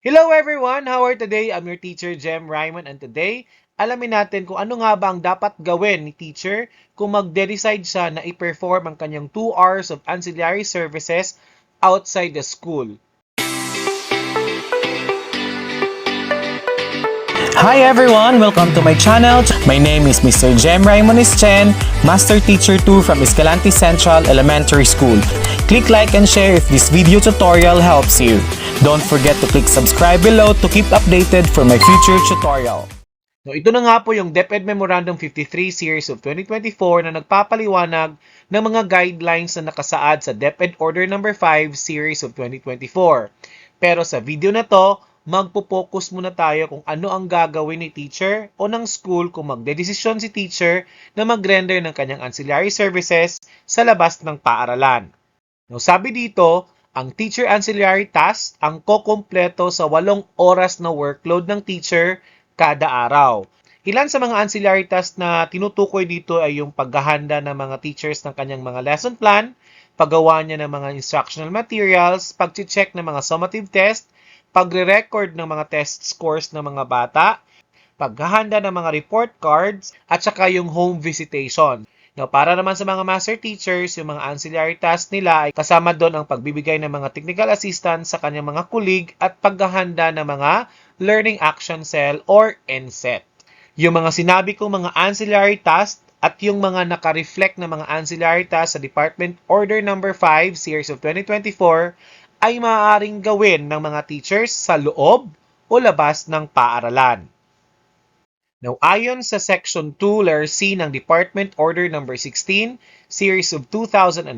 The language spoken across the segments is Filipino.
Hello everyone! How are today? I'm your teacher, Jem Raymond, and today, alamin natin kung ano nga ba ang dapat gawin ni teacher kung magde-decide siya na i-perform ang kanyang 2 hours of ancillary services outside the school. Hi everyone! Welcome to my channel. My name is Mr. Jem Raymond Chen, Master Teacher 2 from Escalante Central Elementary School. Click like and share if this video tutorial helps you. Don't forget to click subscribe below to keep updated for my future tutorial. No, ito na nga po yung DepEd Memorandum 53 Series of 2024 na nagpapaliwanag ng mga guidelines na nakasaad sa DepEd Order No. 5 Series of 2024. Pero sa video na to, magpo-focus muna tayo kung ano ang gagawin ni teacher o ng school kung magdedesisyon si teacher na mag-render ng kanyang ancillary services sa labas ng paaralan. No, sabi dito, ang teacher ancillary task ang kokompleto sa 8 oras na workload ng teacher kada araw. Ilan sa mga ancillary tasks na tinutukoy dito ay yung paghahanda ng mga teachers ng kanyang mga lesson plan, paggawa niya ng mga instructional materials, pag-check ng mga summative test, pagre-record ng mga test scores ng mga bata, paghahanda ng mga report cards, at saka yung home visitation. Now, para naman sa mga master teachers, yung mga ancillary tasks nila ay kasama doon ang pagbibigay ng mga technical assistance sa kanyang mga kulig at paghahanda ng mga Learning Action Cell or NSET. Yung mga sinabi kong mga ancillary tasks at yung mga naka-reflect na mga ancillary tasks sa Department Order No. 5 Series of 2024 ay maaaring gawin ng mga teachers sa loob o labas ng paaralan. Now, ayon sa Section 2, Letter C ng Department Order No. 16, Series of 2009,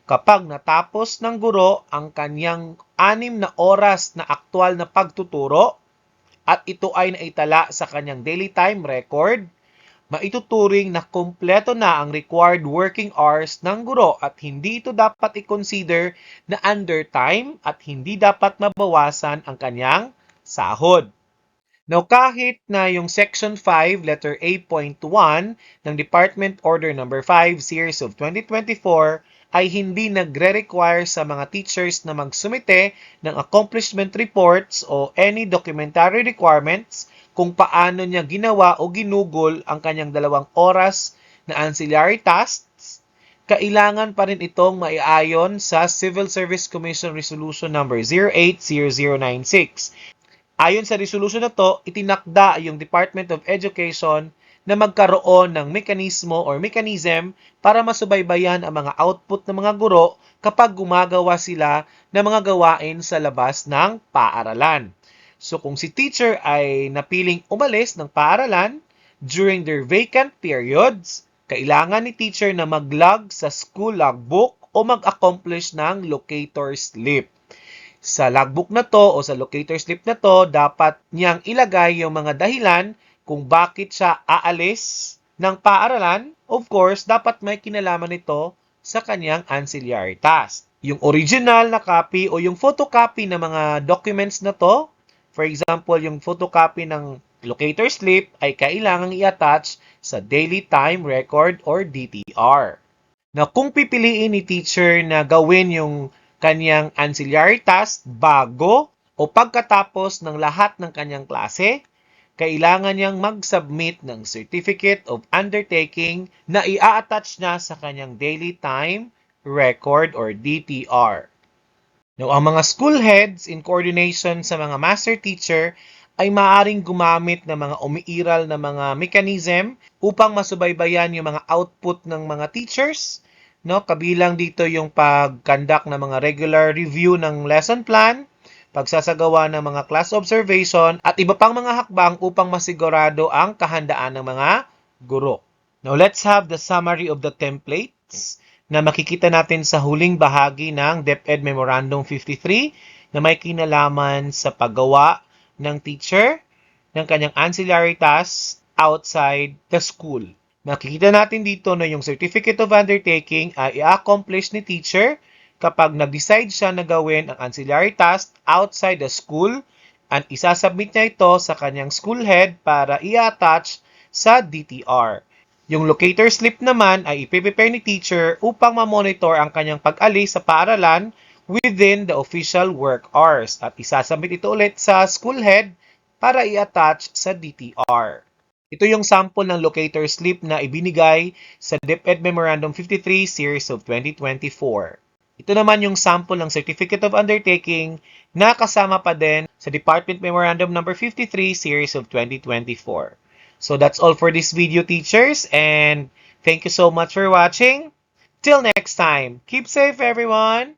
kapag natapos ng guro ang kanyang 6 na oras na aktwal na pagtuturo at ito ay naitala sa kanyang daily time record, maituturing na kumpleto na ang required working hours ng guro at hindi ito dapat i-consider na undertime at hindi dapat mabawasan ang kanyang sahod. Now, kahit na yung Section 5, letter A.1 ng Department Order No. 5, Series of 2024 ay hindi nagre-require sa mga teachers na magsumite ng accomplishment reports o any documentary requirements kung paano niya ginawa o ginugol ang kanyang 2 oras na ancillary tasks, kailangan pa rin itong maiayon sa Civil Service Commission Resolution No. 080096. Ayon sa resolution na to, itinakda yung Department of Education na magkaroon ng mekanismo or mechanism para masubaybayan ang mga output ng mga guro kapag gumagawa sila ng mga gawain sa labas ng paaralan. So kung si teacher ay napiling umalis ng paaralan during their vacant periods, kailangan ni teacher na mag-log sa school logbook o mag-accomplish ng locator slip. Sa logbook na to o sa locator slip na to, dapat niyang ilagay yung mga dahilan kung bakit siya aalis ng paaralan. Of course, dapat may kinalaman nito sa kanyang ancillary task. Yung original na copy o yung photocopy ng mga documents na to, for example, yung photocopy ng locator slip ay kailangang i-attach sa Daily Time Record or DTR. Na kung pipiliin ni teacher na gawin yung kanyang ancillary task bago o pagkatapos ng lahat ng kanyang klase, kailangan niyang mag-submit ng Certificate of Undertaking na i-attach niya sa kanyang Daily Time Record or DTR. Now, ang mga school heads in coordination sa mga master teacher ay maaaring gumamit ng mga umiiral na mga mechanism upang masubaybayan yung mga output ng mga teachers. No, kabilang dito yung pag-conduct ng mga regular review ng lesson plan, pagsasagawa ng mga class observation, at iba pang mga hakbang upang masigurado ang kahandaan ng mga guro. Now, let's have the summary of the templates na makikita natin sa huling bahagi ng DepEd Memorandum 53 na may kinalaman sa paggawa ng teacher ng kanyang ancillary tasks outside the school. Nakikita natin dito na yung Certificate of Undertaking ay i-accomplish ni teacher kapag nag-decide siya na gawin ang ancillary task outside the school at isasubmit niya ito sa kanyang school head para i-attach sa DTR. Yung locator slip naman ay ipiprepare ni teacher upang ma-monitor ang kanyang pag-alis sa paaralan within the official work hours at isasubmit ito ulit sa school head para i-attach sa DTR. Ito yung sample ng locator slip na ibinigay sa DepEd Memorandum 53 Series of 2024. Ito naman yung sample ng Certificate of Undertaking na kasama pa din sa Department Memorandum Number 53 Series of 2024. So that's all for this video, teachers, and thank you so much for watching. Till next time, keep safe everyone!